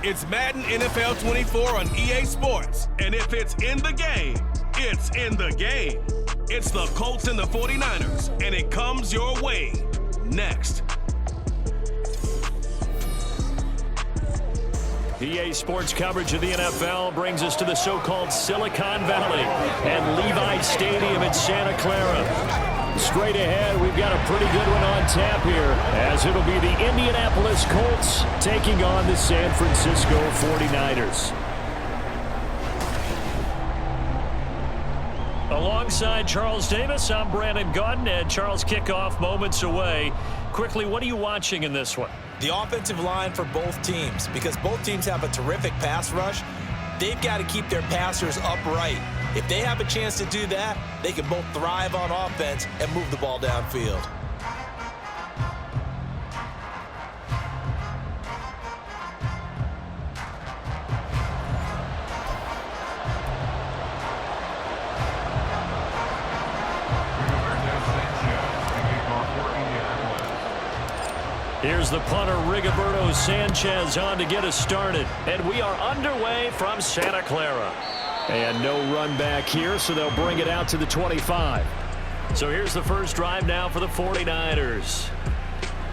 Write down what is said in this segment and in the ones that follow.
It's Madden NFL 24 on EA Sports. And if it's in the game, it's in the game. It's the Colts and the 49ers, and it comes your way next. EA Sports coverage of the NFL brings us to the so-called Silicon Valley and Levi Stadium in Santa Clara. Straight ahead, we've got a pretty good one on tap here, as it'll be the Indianapolis Colts taking on the San Francisco 49ers. Alongside Charles Davis, I'm Brandon Gaudin, and Charles, kickoff moments away. Quickly, what are you watching in this one? The offensive line for both teams, because both teams have a terrific pass rush. They've got to keep their passers upright. If they have a chance to do that, they can both thrive on offense and move the ball downfield. Here's the punter, Rigoberto Sanchez, on to get us started. And we are underway from Santa Clara. And no run back here, so they'll bring it out to the 25. So here's the first drive now for the 49ers.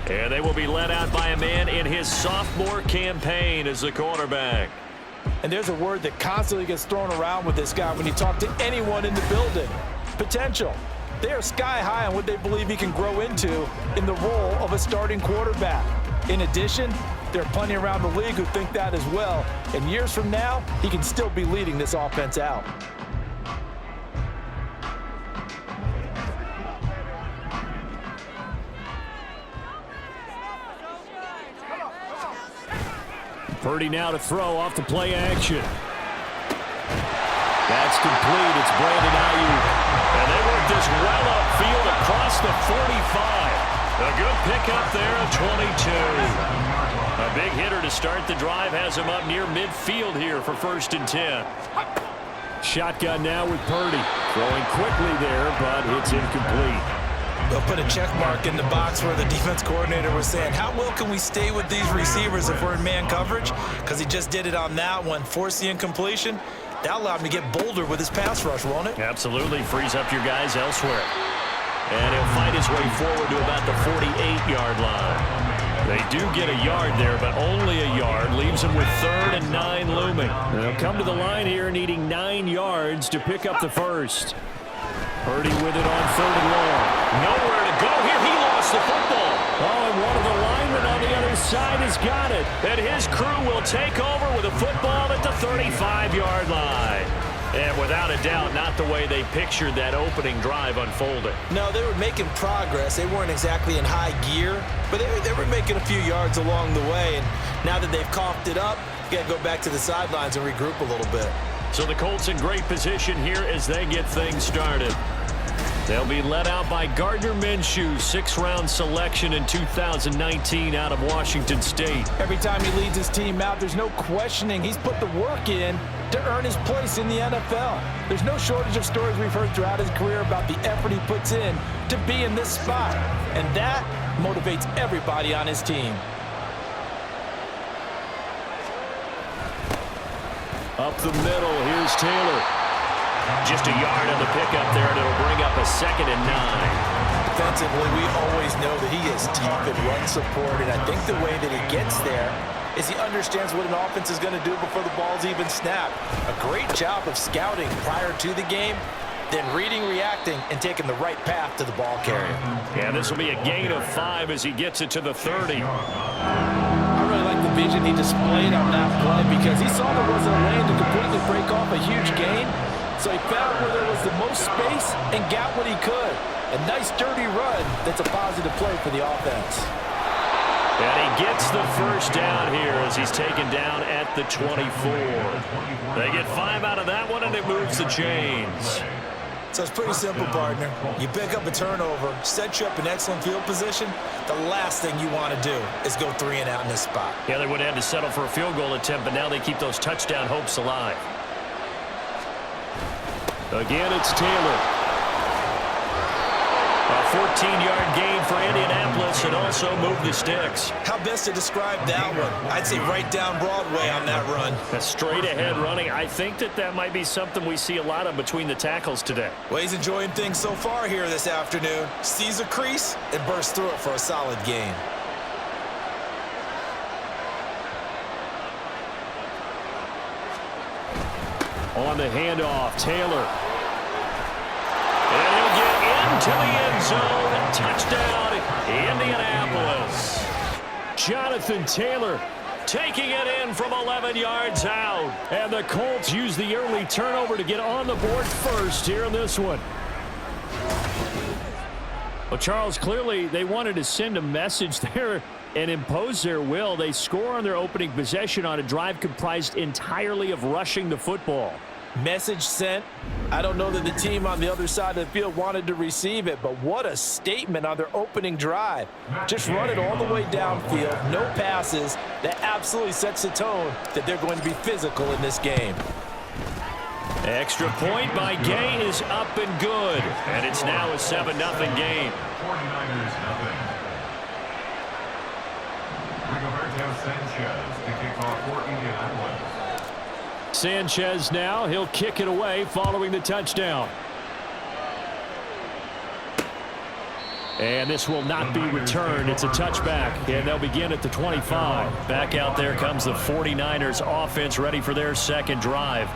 And they will be led out by a man in his sophomore campaign as the quarterback. And there's a word that constantly gets thrown around with this guy when you talk to anyone in the building. Potential. They are sky high on what they believe he can grow into in the role of a starting quarterback. In addition, there are plenty around the league who think that as well. And years from now, he can still be leading this offense out. Purdy now to throw off the play action. That's complete. It's Brandon Ayuk. And they work this well upfield across the 45. A good pickup there at 22. A big hitter to start the drive has him up near midfield here for 1st and 10. Shotgun now with Purdy. Throwing quickly there, but it's incomplete. They'll put a check mark in the box where the defense coordinator was saying, how well can we stay with these receivers if we're in man coverage? Because he just did it on that one, forced the incompletion. That allowed him to get bolder with his pass rush, won't it? Absolutely. Frees up your guys elsewhere. And he'll fight his way forward to about the 48-yard line. They do get a yard there, but only a yard. Leaves them with 3rd and 9 looming. They'll come to the line here needing 9 yards to pick up the first. Purdy with it on 3rd and long. Nowhere to go here. He lost the football. Oh, and one of the linemen on the other side has got it. And his crew will take over with a football at the 35-yard line. And without a doubt, not the way they pictured that opening drive unfolding. No, they were making progress. They weren't exactly in high gear, but they were making a few yards along the way. And now that they've coughed it up, you got to go back to the sidelines and regroup a little bit. So the Colts in great position here as they get things started. They'll be led out by Gardner Minshew, 6th-round selection in 2019 out of Washington State. Every time he leads his team out, there's no questioning. He's put the work in to earn his place in the NFL. There's no shortage of stories we've heard throughout his career about the effort he puts in to be in this spot. And that motivates everybody on his team. Up the middle, here's Taylor. Just a yard on the pickup there, and it'll bring up a 2nd and 9. Defensively, we always know that he is tough and run support, and I think the way that he gets there is he understands what an offense is going to do before the ball's even snapped. A great job of scouting prior to the game, then reading, reacting, and taking the right path to the ball carrier. Yeah, this will be a gain of 5 as he gets it to the 30. I really like the vision he displayed on that play because he saw there wasn't a lane to completely break off a huge gain. So he found where there was the most space and got what he could. A nice, dirty run that's a positive play for the offense. And he gets the first down here as he's taken down at the 24. They get 5 out of that one, and it moves the chains. So it's pretty simple, partner. You pick up a turnover, set you up in excellent field position. The last thing you want to do is go 3 and out in this spot. Yeah, they would have had to settle for a field goal attempt, but now they keep those touchdown hopes alive. Again, it's Taylor. A 14-yard gain for Indianapolis, and also move the sticks. How best to describe that one? I'd say right down Broadway on that run. A straight-ahead running. I think that might be something we see a lot of between the tackles today. Well, he's enjoying things so far here this afternoon. Sees a crease and bursts through it for a solid gain. On the handoff, Taylor. And he'll get into the end zone. Touchdown, Indianapolis. Jonathan Taylor taking it in from 11 yards out. And the Colts use the early turnover to get on the board first here in this one. Well, Charles, clearly they wanted to send a message there and impose their will. They score on their opening possession on a drive comprised entirely of rushing the football. Message sent. I don't know that the team on the other side of the field wanted to receive it, but what a statement on their opening drive. Just run it all the way downfield, no passes. That absolutely sets the tone that they're going to be physical in this game. Extra point by Gay is up and good, and it's now a 7-0 game. 49ers nothing. Rigoberto Sanchez to kick off for Indianapolis. Sanchez now, he'll kick it away following the touchdown. And this will not be returned. It's a touchback, and they'll begin at the 25. Back out there comes the 49ers offense ready for their second drive.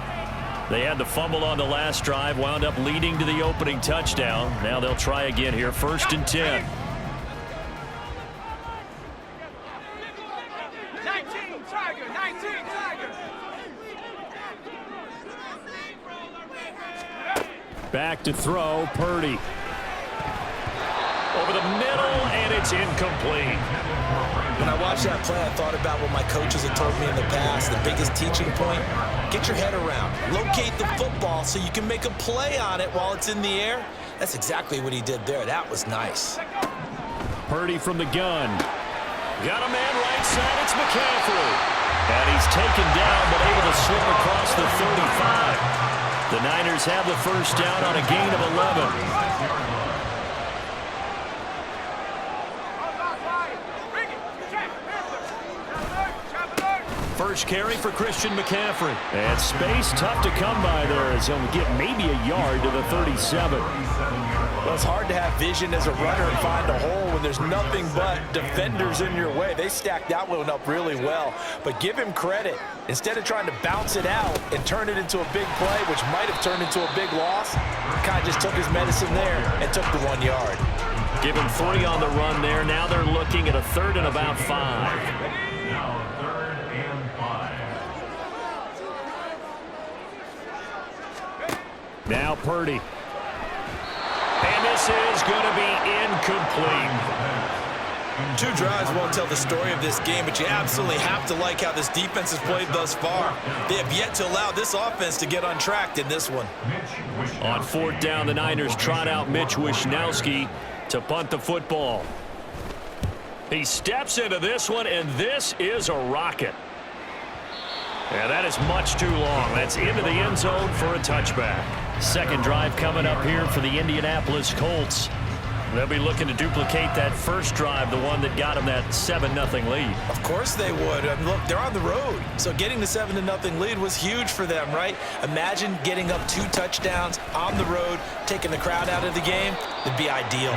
They had the fumble on the last drive, wound up leading to the opening touchdown. Now they'll try again here, 1st and 10. Back to throw, Purdy. Over the middle, and it's incomplete. When I watched that play, I thought about what my coaches had told me in the past. The biggest teaching point, get your head around. Locate the football so you can make a play on it while it's in the air. That's exactly what he did there. That was nice. Purdy from the gun. Got a man right side. It's McCaffrey. And he's taken down, but able to slip across the 35. The Niners have the first down on a gain of 11. First carry for Christian McCaffrey. And space tough to come by there as he'll get maybe a yard to the 37. Well, it's hard to have vision as a runner and find a hole when there's nothing but defenders in your way. They stacked that one up really well. But give him credit. Instead of trying to bounce it out and turn it into a big play, which might have turned into a big loss, kind of just took his medicine there and took the 1 yard. Give him 3 on the run there. Now they're looking at a 3rd and about 5. Now 3rd and 5. Now Purdy. And this is going to be incomplete. 2 drives won't tell the story of this game, but you absolutely have to like how this defense has played thus far. They have yet to allow this offense to get untracked in this one. On 4th down, the Niners trot out Mitch Wishnowski to punt the football. He steps into this one, and this is a rocket. And that is much too long. That's into the end zone for a touchback. Second drive coming up here for the Indianapolis Colts. They'll be looking to duplicate that first drive, the one that got them that 7-0 lead. Of course they would. I mean, look, they're on the road. So getting the 7-0 lead was huge for them, right? Imagine getting up 2 touchdowns on the road, taking the crowd out of the game. It'd be ideal.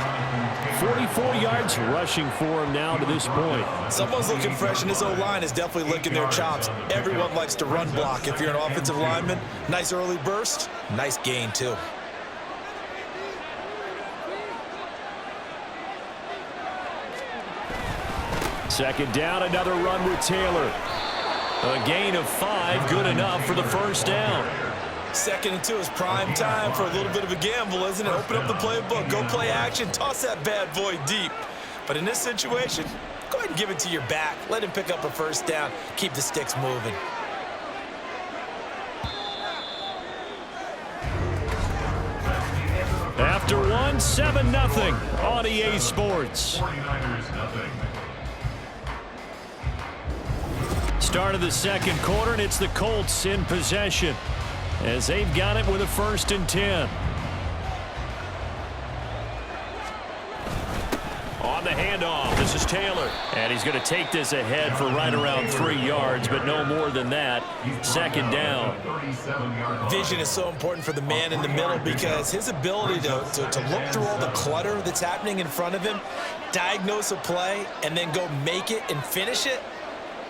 44 yards rushing for him now to this point. Someone's looking fresh, and this O-line is definitely licking their chops. Everyone likes to run block. If you're an offensive lineman, nice early burst, nice gain too. Second down, another run with Taylor. A gain of 5, good enough for the first down. 2nd and 2 is prime time for a little bit of a gamble, isn't it? Open up the playbook, go play action, toss that bad boy deep. But in this situation, go ahead and give it to your back. Let him pick up a first down, keep the sticks moving. After 1, 7-0 on EA Sports. 49ers nothing. Start of the second quarter, and it's the Colts in possession as they've got it with a 1st and 10. On the handoff. This is Taylor. And he's going to take this ahead for right around 3 yards, but no more than that. Second down. Vision is so important for the man in the middle because his ability to look through all the clutter that's happening in front of him, diagnose a play, and then go make it and finish it,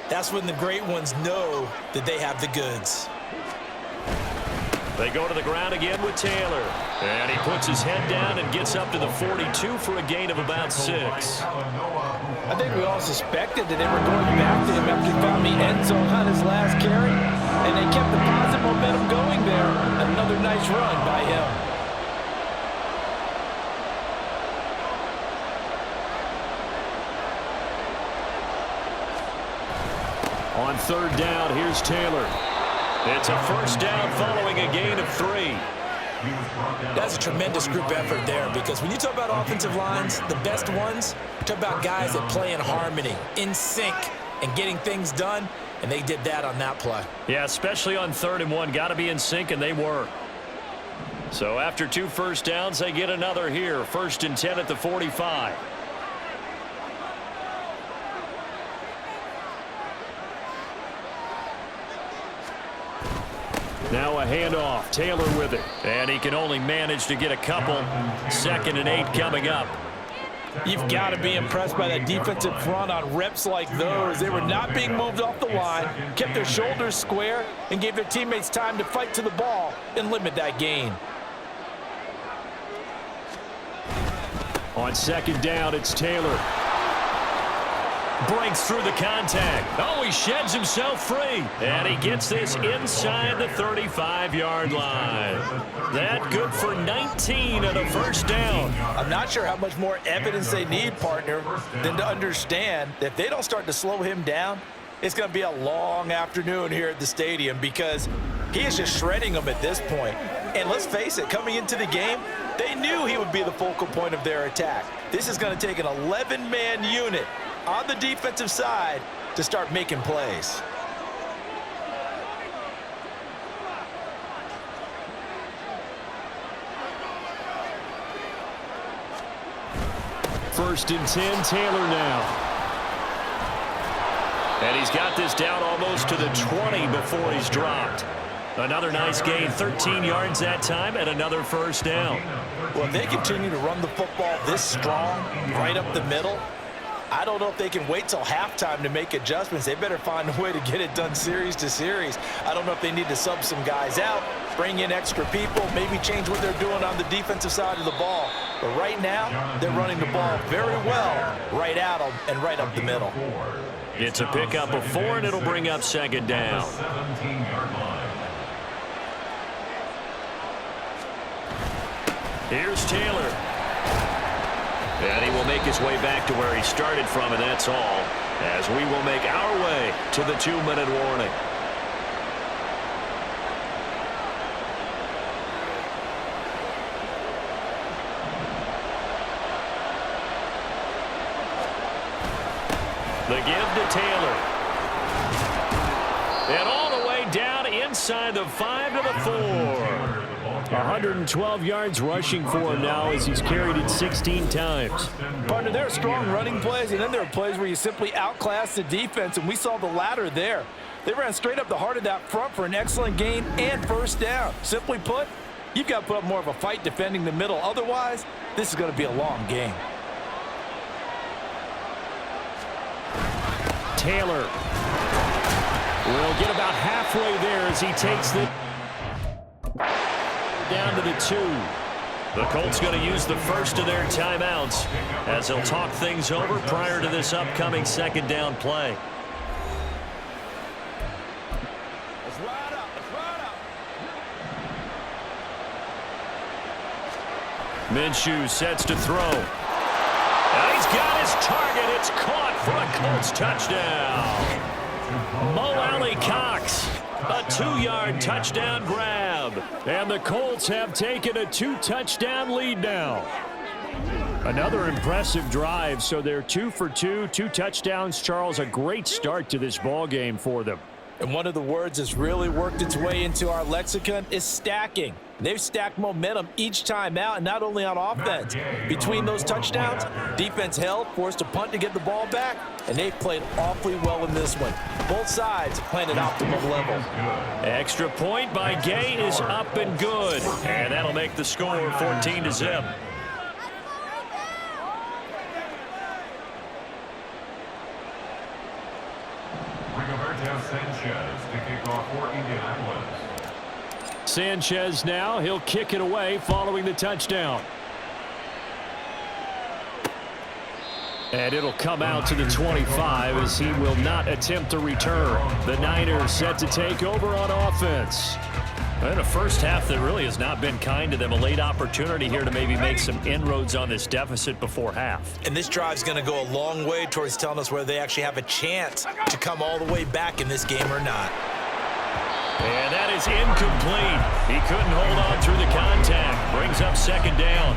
that's when the great ones know that they have the goods. They go to the ground again with Taylor. And he puts his head down and gets up to the 42 for a gain of about 6. I think we all suspected that they were going back to him after he found the end zone on his last carry. And they kept the positive momentum going there. Another nice run by him. On third down, here's Taylor. It's a first down following a gain of 3. That's a tremendous group effort there because when you talk about offensive lines, the best ones, talk about guys that play in harmony, in sync, and getting things done, and they did that on that play. Yeah, especially on 3rd and 1. Got to be in sync, and they were. So after 2 first downs, they get another here. 1st and 10 at the 45. Now a handoff. Taylor with it. And he can only manage to get a couple. 2nd and 8 coming up. You've got to be impressed by that defensive front on reps like those. They were not being moved off the line, kept their shoulders square, and gave their teammates time to fight to the ball and limit that gain. On 2nd down, it's Taylor. Breaks through the contact. Oh, he sheds himself free. And he gets this inside the 35-yard line. That good for 19 and a first down. I'm not sure how much more evidence they need, partner, than to understand that if they don't start to slow him down, it's going to be a long afternoon here at the stadium because he is just shredding them at this point. And let's face it, coming into the game, they knew he would be the focal point of their attack. This is going to take an 11-man unit on the defensive side to start making plays. First and 10, Taylor now. And he's got this down almost to the 20 before he's dropped. Another nice gain, 13 yards that time, and another first down. Well, if they continue to run the football this strong, right up the middle, I don't know if they can wait till halftime to make adjustments. They better find a way to get it done series to series. I don't know if they need to sub some guys out, bring in extra people, maybe change what they're doing on the defensive side of the ball. But right now, they're running the ball very well right at them and right up the middle. It's a pickup of 4, and it'll bring up 2nd down. Here's Taylor. And he will make his way back to where he started from, and that's all, as we will make our way to the 2-minute warning. The give to Taylor. And all the way down inside the 5 to the 4. 112 yards rushing for him now as he's carried it 16 times. Partner, there are strong running plays, and then there are plays where you simply outclass the defense, and we saw the latter there. They ran straight up the heart of that front for an excellent gain and first down. Simply put, you've got to put up more of a fight defending the middle. Otherwise, this is going to be a long game. Taylor will get about halfway there as he takes the down to the 2. The Colts going to use the first of their timeouts as they'll talk things over prior to this upcoming 2nd down play. Let's ride up. Let's ride up. Minshew sets to throw. And he's got his target. It's caught for a Colts touchdown. Mo Alley-Cox, a 2-yard touchdown grab. And the Colts have taken a 2-touchdown lead now. Another impressive drive, so they're 2 for 2, 2 touchdowns. Charles, a great start to this ball game for them. And one of the words that's really worked its way into our lexicon is stacking. They've stacked momentum each time out, and not only on offense. Between those touchdowns, defense held, forced a punt to get the ball back, and they've played awfully well in this one. Both sides playing at optimum level. Extra point by Gay is up and good. And that'll make the score 14-0. Sanchez to kick off for Indianapolis. Sanchez now, he'll kick it away following the touchdown. And it'll come out to the 25 as he will not attempt to return. The Niners set to take over on offense. And a first half that really has not been kind to them. A late opportunity here to maybe make some inroads on this deficit before half. And this drive's going to go a long way towards telling us whether they actually have a chance to come all the way back in this game or not. And that is incomplete. He couldn't hold on through the contact. Brings up second down.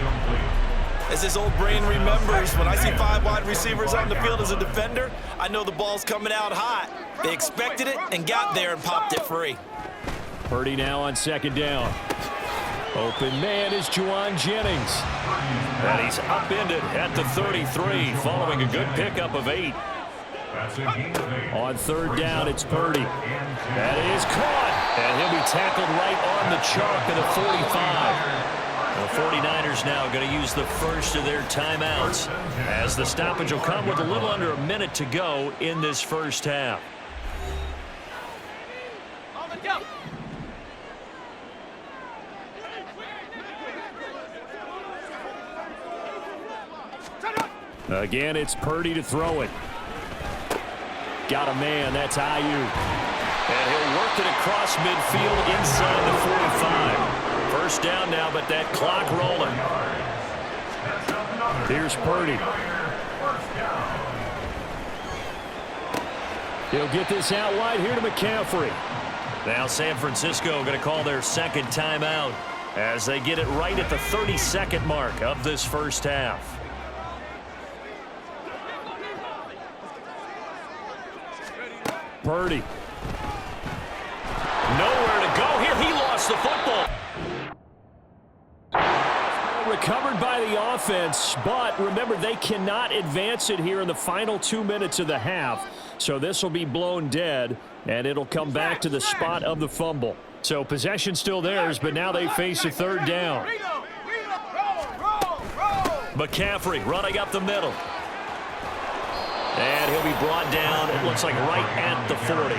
As this old brain remembers, when I see 5 wide receivers on the field as a defender, I know the ball's coming out hot. They expected it and got there and popped it free. Purdy now on second down. Open man is Juwan Jennings. And he's upended at the 33 following a good pickup of 8. On third down, it's Purdy. That is caught. And he'll be tackled right on the chalk of the 45. The 49ers now going to use the first of their timeouts as the stoppage will come with a little under a minute to go in this first half. Again, it's Purdy to throw it. Got a man, that's Ayuk. And he'll work it across midfield inside the 45. First down now, but that clock rolling. Here's Purdy. He'll get this out wide here to McCaffrey. Now San Francisco going to call their second timeout as they get it right at the 32nd mark of this first half. Purdy. Nowhere to go here. He lost the football. Recovered by the offense, but remember, they cannot advance it here in the final 2 minutes of the half. So this will be blown dead, and it'll come back to the spot of the fumble. So possession still theirs, but now they face a third down. McCaffrey running up the middle. And he'll be brought down, it looks like right at the 40.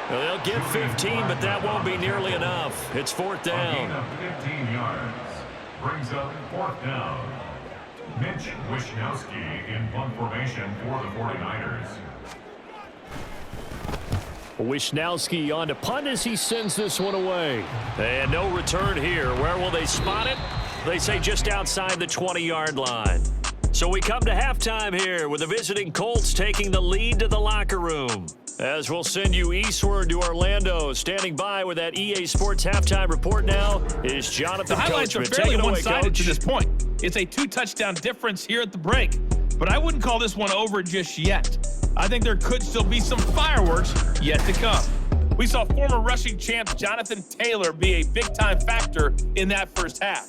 Well, they'll get 15, but that won't be nearly enough. It's fourth down. 15 yards. Brings up fourth down. Mitch Wishnowsky in punt formation for the 49ers. Wishnowsky on to punt as he sends this one away. And no return here. Where will they spot it? They say just outside the 20-yard line. So we come to halftime here with the visiting Colts taking the lead to the locker room. As we'll send you eastward to Orlando. Standing by with that EA Sports halftime report now is Jonathan The highlights Coachman. are fairly Take it away, one-sided Coach. to this point. It's a 2-touchdown difference here at the break, but I wouldn't call this one over just yet. I think there could still be some fireworks yet to come. We saw former rushing champ Jonathan Taylor be a big-time factor in that first half.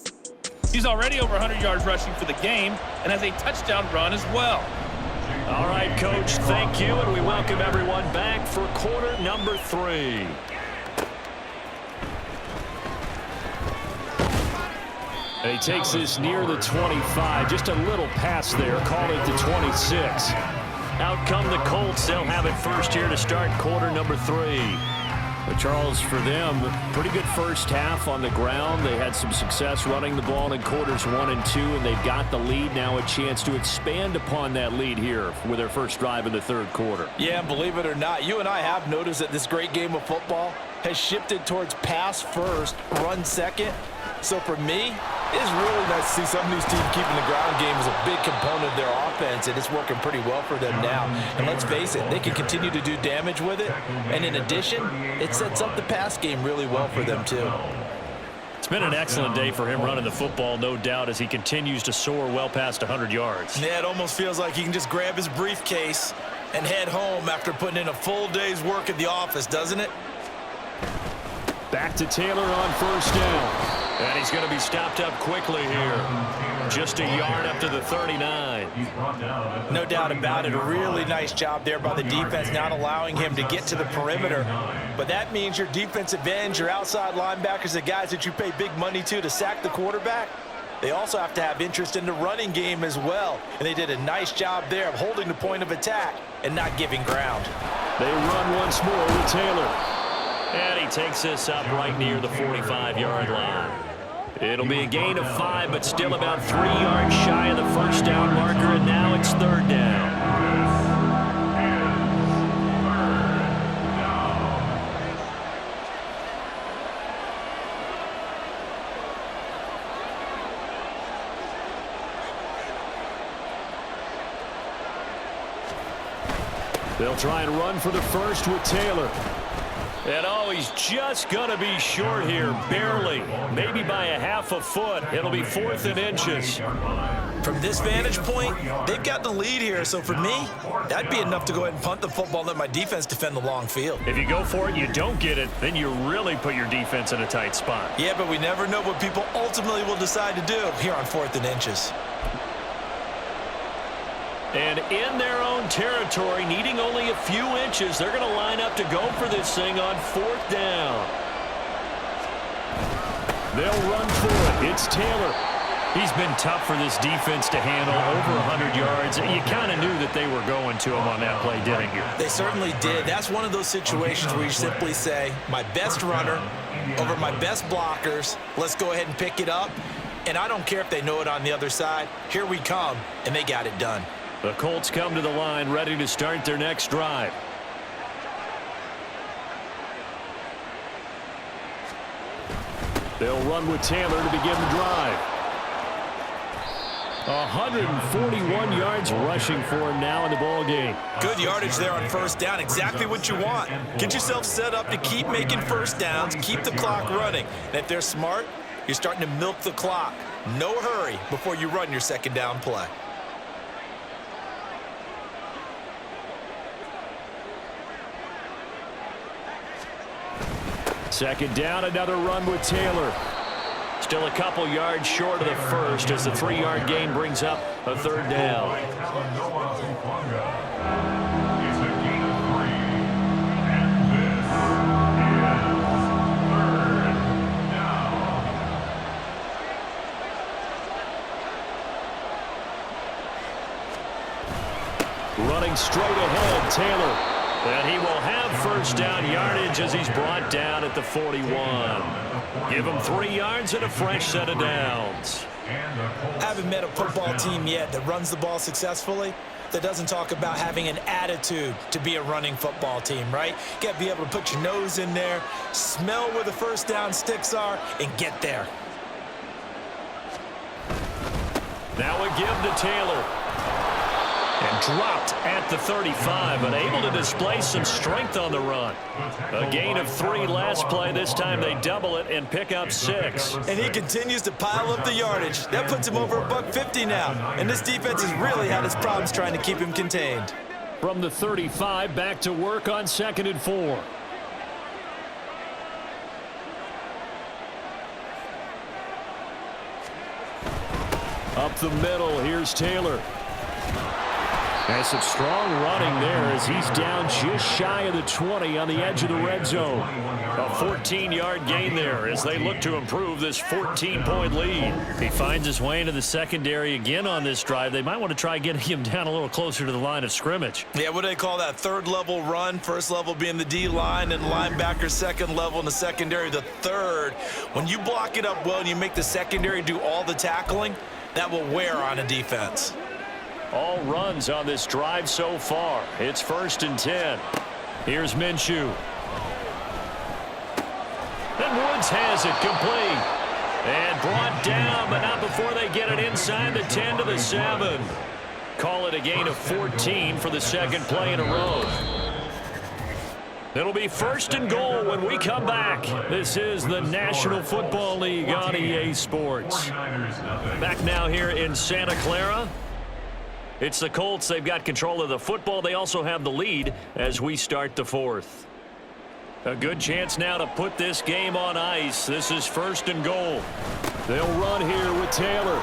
He's already over 100 yards rushing for the game and has a touchdown run as well. All right, Coach, thank you, and we welcome everyone back for quarter number 3. And he takes this near the 25, just a little pass there, call it the 26. Out come the Colts, they'll have it first here to start quarter number 3. But Charles, for them, pretty good first half on the ground. They had some success running the ball in quarters 1 and 2, and they've got the lead now, a chance to expand upon that lead here with their first drive in the third quarter. Yeah, and believe it or not, you and I have noticed that this great game of football has shifted towards pass first, run second. So for me, it's really nice to see some of these teams keeping the ground game as a big component of their offense, and it's working pretty well for them now. And let's face it, they can continue to do damage with it. And in addition, it sets up the pass game really well for them too. been an excellent day for him running the football, no doubt, as he continues to soar well past 100 yards. Yeah, it almost feels like he can just grab his briefcase and head home after putting in a full day's work at the office, doesn't it? Back to Taylor on first down. And he's going to be stopped up quickly here. Just a yard up to the 39. No doubt about it. A really nice job there by the defense, not allowing him to get to the perimeter. But that means your defensive ends, your outside linebackers, the guys that you pay big money to sack the quarterback, they also have to have interest in the running game as well. And they did a nice job there of holding the point of attack and not giving ground. They run once more with Taylor. And he takes this up right near the 45-yard line. It'll be a gain of 5, but still about 3 yards shy of the first down marker, and now it's third down. They'll try and run for the first with Taylor. And oh, he's just going to be short here, barely, maybe by a half a foot. It'll be 4th and inches. From this vantage point, they've got the lead here, so for me, that'd be enough to go ahead and punt the football and let my defense defend the long field. If you go for it, you don't get it, then you really put your defense in a tight spot. Yeah, but we never know what people ultimately will decide to do here on 4th and inches. And in their own territory, needing only a few inches, they're going to line up to go for this thing on 4th down. They'll run for it. It's Taylor. He's been tough for this defense to handle, over 100 yards. You kind of knew that they were going to him on that play, didn't you? They certainly did. That's one of those situations where you simply say, my best runner over my best blockers, let's go ahead and pick it up. And I don't care if they know it on the other side. Here we come, and they got it done. The Colts come to the line, ready to start their next drive. They'll run with Taylor to begin the drive. 141 yards rushing for him now in the ball game. Good yardage there on first down, exactly what you want. Get yourself set up to keep making first downs, keep the clock running. And if they're smart, you're starting to milk the clock. No hurry before you run your second down play. Second down, another run with Taylor. Still a couple yards short of the first as the 3-yard gain brings up a third down. It's a gain of 3, and this is 3rd down. Running straight ahead, Taylor. And he will have first down yardage as he's brought down at the 41. Give him 3 yards and a fresh set of downs. I haven't met a football team yet that runs the ball successfully that doesn't talk about having an attitude to be a running football team, right? You got to be able to put your nose in there, smell where the first down sticks are, and get there. Now a give to Taylor. And dropped at the 35, but able to display some strength on the run. A gain of 3 last play. This time they double it and pick up 6. And he continues to pile up the yardage. That puts him over $150 now. And this defense has really had its problems trying to keep him contained. From the 35, back to work on 2nd and 4. Up the middle, here's Taylor. And some strong running there as he's down just shy of the 20 on the edge of the red zone. A 14-yard gain there as they look to improve this 14-point lead. He finds his way into the secondary again on this drive. They might want to try getting him down a little closer to the line of scrimmage. Yeah, what do they call that? 3rd level run. 1st level being the D-line and linebacker. 2nd level in the secondary, the 3rd. When you block it up well and you make the secondary do all the tackling, that will wear on a defense. All runs on this drive so far. It's 1st and 10. Here's Minshew. And Woods has it complete. And brought down, but not before they get it inside the 10 to the 7. Call it a gain of 14 for the 2nd play in a row. It'll be 1st and goal when we come back. This is the National Football League on EA Sports. Back now here in Santa Clara. It's the Colts. They've got control of the football. They also have the lead as we start the 4th. A good chance now to put this game on ice. This is 1st and goal. They'll run here with Taylor.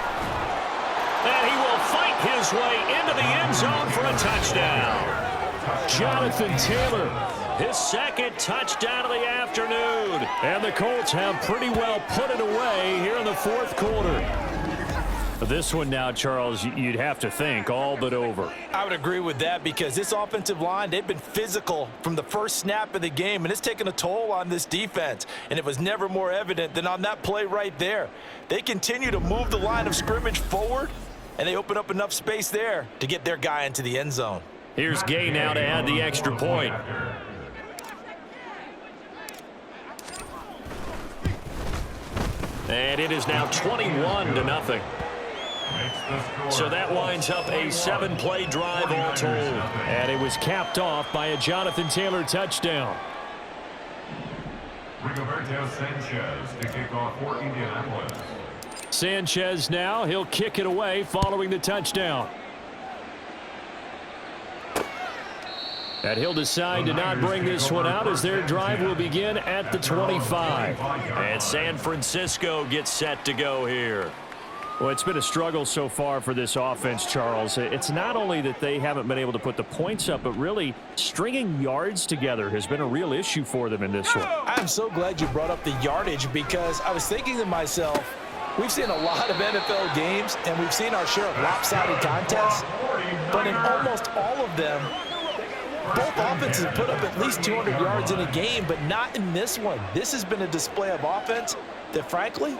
And he will fight his way into the end zone for a touchdown. Jonathan Taylor, his 2nd touchdown of the afternoon. And the Colts have pretty well put it away here in the 4th quarter. This one now, Charles, you'd have to think all but over. I would agree with that because this offensive line, they've been physical from the first snap of the game, and it's taken a toll on this defense. And it was never more evident than on that play right there. They continue to move the line of scrimmage forward, and they open up enough space there to get their guy into the end zone. Here's Gay now to add the extra point. And it is now 21-0. So that winds up a 7-play drive all told. And it was capped off by a Jonathan Taylor touchdown. Rigoberto Sanchez to kick off for Indianapolis. Sanchez now, he'll kick it away following the touchdown. And he'll decide to not bring this one out as their drive will begin at the 25. And San Francisco gets set to go here. Well, it's been a struggle so far for this offense, Charles. It's not only that they haven't been able to put the points up, but really stringing yards together has been a real issue for them in this one. I'm so glad you brought up the yardage because I was thinking to myself, we've seen a lot of NFL games and we've seen our share of lopsided contests, but in almost all of them, both offenses have put up at least 200 yards in a game, but not in this one. This has been a display of offense that, frankly,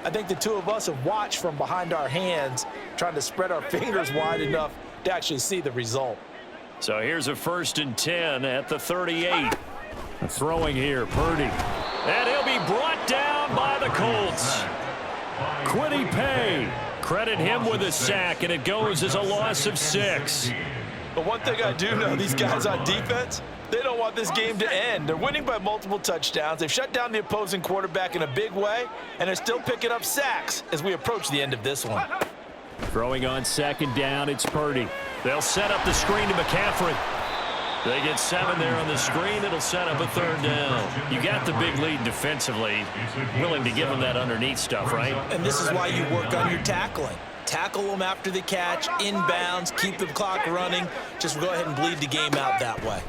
I think the two of us have watched from behind our hands, trying to spread our fingers wide enough to actually see the result. So here's a 1st and 10 at the 38. Throwing here, Purdy. And he'll be brought down by the Colts. Quiddy Pay. Credit him with a sack, and it goes as a loss of 6. But one thing I do know, these guys on defense, they don't want this game to end. They're winning by multiple touchdowns. They've shut down the opposing quarterback in a big way, and they're still picking up sacks as we approach the end of this one. Throwing on 2nd down, it's Purdy. They'll set up the screen to McCaffrey. They get 7 there on the screen. It'll set up a 3rd down. You got the big lead defensively. Willing to give them that underneath stuff, right? And this is why you work on your tackling. Tackle them after the catch, inbounds, keep the clock running. Just go ahead and bleed the game out that way.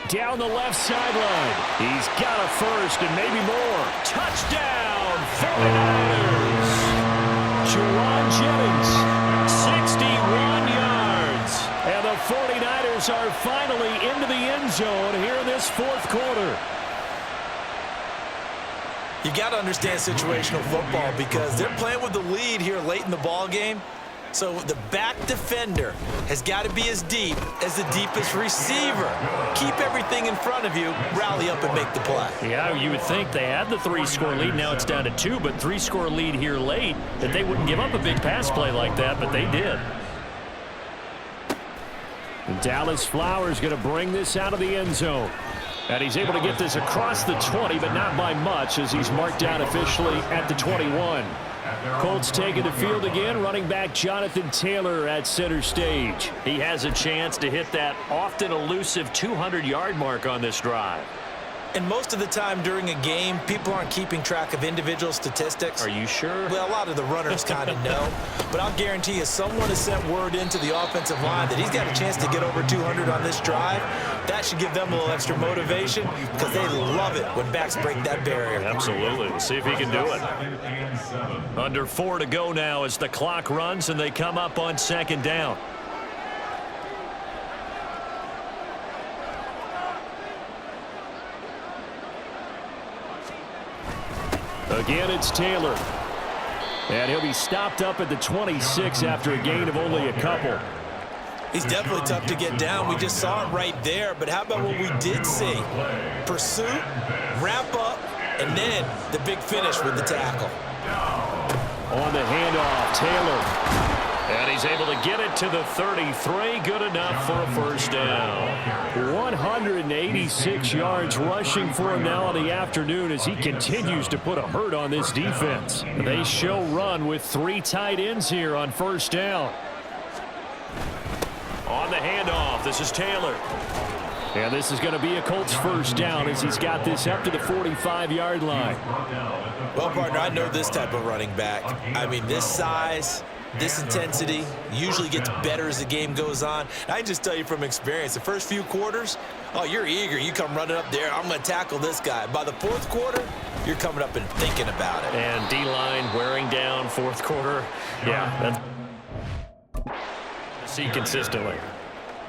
Down the left sideline. He's got a 1st and maybe more. Touchdown, 49ers. Juwan Jennings, 61 yards. And the 49ers are finally into the end zone here in this 4th quarter. You got to understand situational football because they're playing with the lead here late in the ball game. So the back defender has got to be as deep as the deepest receiver. Keep everything in front of you, rally up and make the play. Yeah, you would think they had the 3-score lead. Now it's down to 2, but 3-score lead here late, that they wouldn't give up a big pass play like that, but they did. And Dallas Flowers going to bring this out of the end zone. And he's able to get this across the 20, but not by much as he's marked down officially at the 21. Colts taking the field again. Running back Jonathan Taylor at center stage. He has a chance to hit that often elusive 200-yard mark on this drive. And most of the time during a game, people aren't keeping track of individual statistics. Are you sure? Well, a lot of the runners kind of know. But I'll guarantee you someone has sent word into the offensive line that he's got a chance to get over 200 on this drive. That should give them a little extra motivation because they love it when backs break that barrier. Absolutely. We'll see if he can do it. Under 4 to go now as the clock runs and they come up on 2nd down. Again, it's Taylor. And he'll be stopped up at the 26 after a gain of only a couple. He's definitely tough to get down. We just saw it right there. But how about what we did see? Pursuit, wrap up, and then the big finish with the tackle. On the handoff, Taylor. And he's He's able to get it to the 33. Good enough for a first down. 186 yards rushing for him now in the afternoon as he continues to put a hurt on this defense. They show run with 3 tight ends here on first down. On the handoff, this is Taylor. And this is going to be a Colts first down as he's got this up to the 45-yard line. Well, partner, I know this type of running back. I mean, this size, this intensity usually gets better as the game goes on. I can just tell you from experience, the first few quarters, oh, you're eager. You come running up there, I'm going to tackle this guy. By the fourth quarter, you're coming up and thinking about it. And D-line wearing down fourth quarter. Yeah, that's see consistently.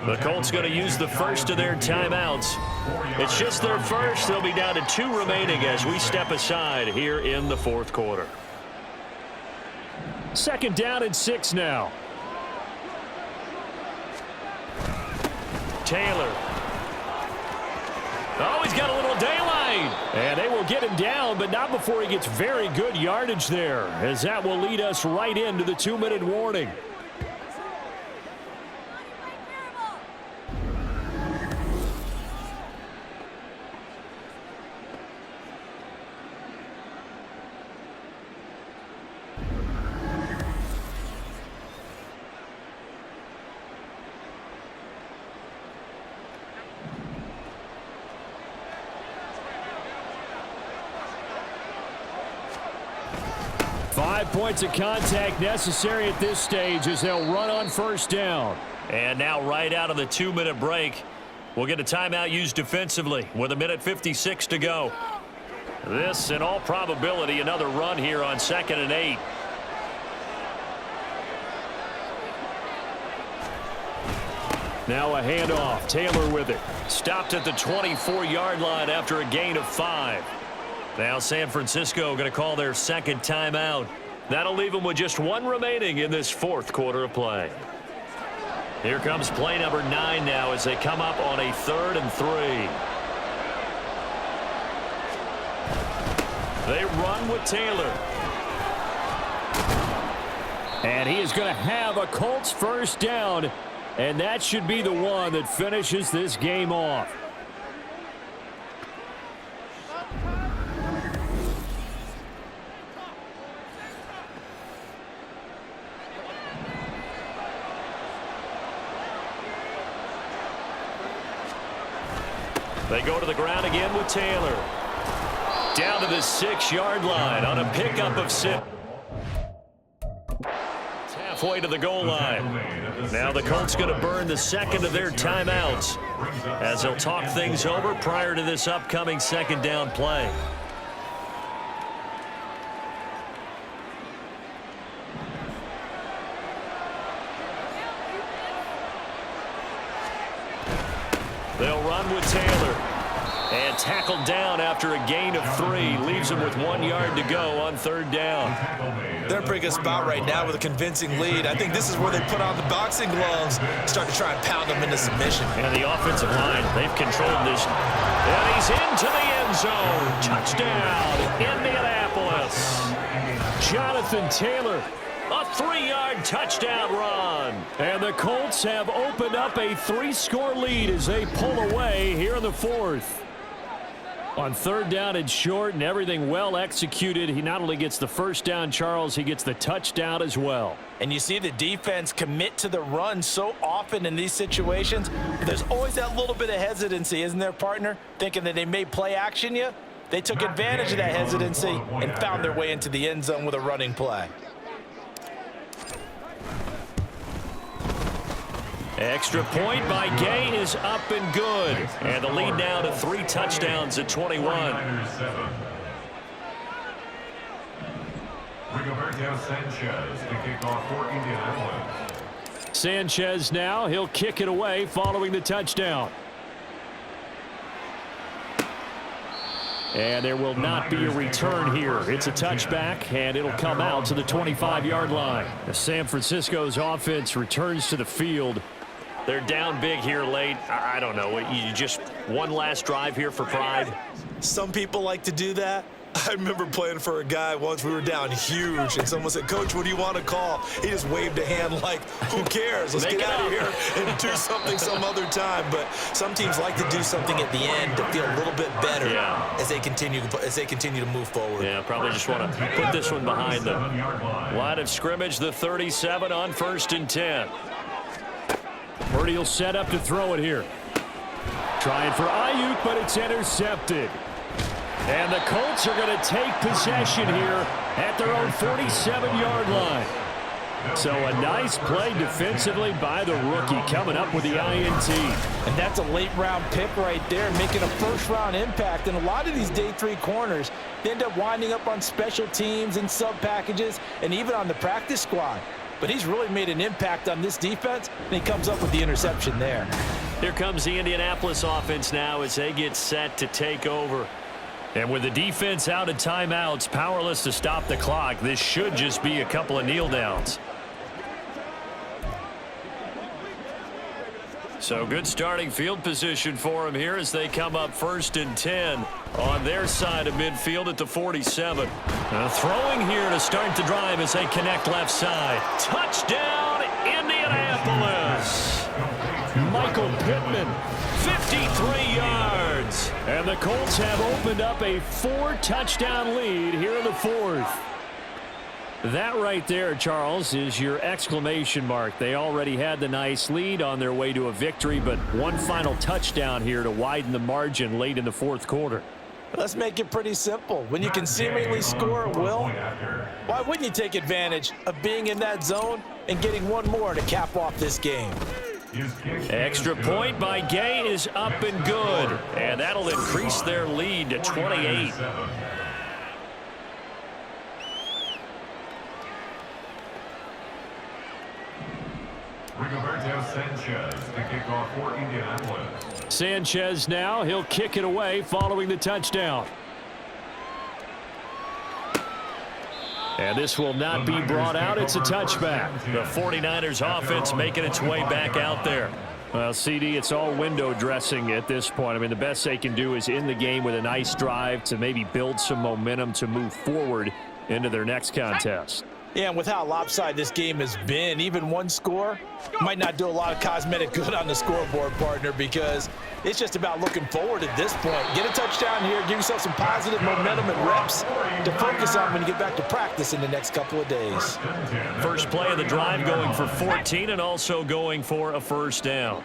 The Colts going to use the first of their timeouts. It's just their first. They'll be down to 2 remaining as we step aside here in the fourth quarter. Second down and 6 now. Taylor. Oh, he's got a little daylight. And they will get him down, but not before he gets very good yardage there, as that will lead us right into the 2-minute warning. Points of contact necessary at this stage as they'll run on first down. And now right out of the 2-minute break, we'll get a timeout used defensively with 1:56 to go. This, in all probability, another run here on 2nd and 8. Now a handoff. Taylor with it. Stopped at the 24-yard line after a gain of 5. Now San Francisco going to call their second timeout. That'll leave them with just 1 remaining in this fourth quarter of play. Here comes play number 9 now as they come up on a 3rd and 3. They run with Taylor. And he is going to have a Colts first down, and that should be the one that finishes this game off. They go to the ground again with Taylor. Down to the 6-yard line on a pickup of 6. It's halfway to the goal line. Now the Colts going to burn the second of their timeouts as they'll talk things over prior to this upcoming second down play. They'll run with Taylor. And tackled down after a gain of 3. Leaves him with 1 yard to go on 3rd down. They're in a pretty good spot right now with a convincing lead. I think this is where they put on the boxing gloves, start to try and pound them into submission. And the offensive line, they've controlled this. And he's into the end zone. Touchdown, Indianapolis. Jonathan Taylor. A 3-yard touchdown run. And the Colts have opened up a 3-score lead as they pull away here in the 4th. On 3rd down and short and everything well executed, he not only gets the first down, Charles, he gets the touchdown as well. And you see the defense commit to the run so often in these situations, but there's always that little bit of hesitancy, isn't there, partner? Thinking that they may play action you. They took advantage of that hesitancy and found their way into the end zone with a running play. Extra point by Gay is up and good. And the lead now to 3 touchdowns at 21. Rigoberto Sanchez to kick off for Indianapolis. Sanchez now, he'll kick it away following the touchdown. And there will not be a return here. It's a touchback, and it'll come out to the 25-yard line. San Francisco's offense returns to the field. They're down big here late. I don't know. You just one last drive here for pride. Some people like to do that. I remember playing for a guy once. We were down huge, and someone said, "Coach, what do you want to call?" He just waved a hand like, "Who cares? Let's get out of here and do something some other time." But some teams like to do something at the end to feel a little bit better as they continue to move forward. Yeah, probably just want to put this one behind them. Line of scrimmage, the 37 on 1st and 10. Purdy will set up to throw it here. Trying for Ayuk, but it's intercepted. And the Colts are going to take possession here at their own 47-yard line. So a nice play defensively by the rookie, coming up with the INT. And that's a late-round pick right there, making a first-round impact. And a lot of these day 3 corners, they end up winding up on special teams and sub-packages and even on the practice squad. But he's really made an impact on this defense, and he comes up with the interception there. Here comes the Indianapolis offense now as they get set to take over. And with the defense out of timeouts, powerless to stop the clock, this should just be a couple of kneel downs. So good starting field position for them here as they come up 1st and 10 on their side of midfield at the 47. Throwing here to start the drive as they connect left side. Touchdown, Indianapolis. Michael Pittman, 53 yards. and the Colts have opened up a 4-touchdown lead here in the 4th. That right there, Charles, is your exclamation mark. They already had the nice lead on their way to a victory, but one final touchdown here to widen the margin late in the 4th quarter. Let's make it pretty simple. When you can seemingly score at will, why wouldn't you take advantage of being in that zone and getting one more to cap off this game? Extra point by Gay is up and good, and that'll increase their lead to 28. Rigoberto Sanchez to kick off for Indianapolis. Sanchez now, he'll kick it away following the touchdown. And this will not be brought out. It's a touchback. The 49ers offense making its way back out there. Well, CD, it's all window dressing at this point. I mean, the best they can do is in the game with a nice drive to maybe build some momentum to move forward into their next contest. Yeah, and with how lopsided this game has been, even one score might not do a lot of cosmetic good on the scoreboard, partner, because it's just about looking forward at this point. Get a touchdown here, give yourself some positive momentum and reps to focus on when you get back to practice in the next couple of days. First play of the drive going for 14 and also going for a first down.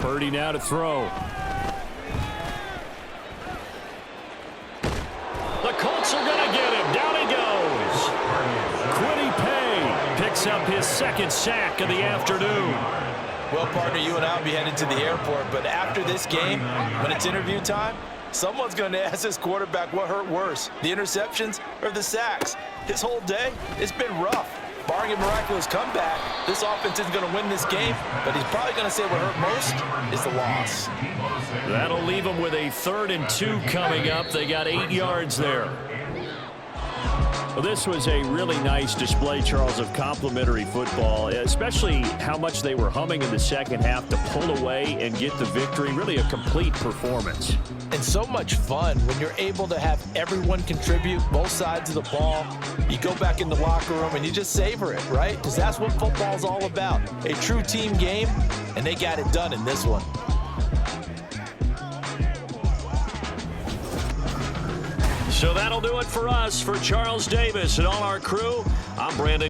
Purdy now to throw. The Colts are going to get him. Down he goes. Quiddy Pay Picks up his second sack of the afternoon. Well, partner, you and I will be headed to the airport, but after this game, when it's interview time, someone's going to ask this quarterback what hurt worse, the interceptions or the sacks. His whole day, it's been rough. Barring a miraculous comeback, this offense isn't going to win this game, but he's probably going to say what hurt most is the loss. That'll leave them with a 3rd and 2 coming up. They got 8 yards there. Well, this was a really nice display, Charles, of complimentary football, especially how much they were humming in the second half to pull away and get the victory. Really a complete performance. And so much fun when you're able to have everyone contribute, both sides of the ball. You go back in the locker room and you just savor it, right? Because that's what football's all about. A true team game, and they got it done in this one. So that'll do it for us. For Charles Davis and all our crew, I'm Brandon.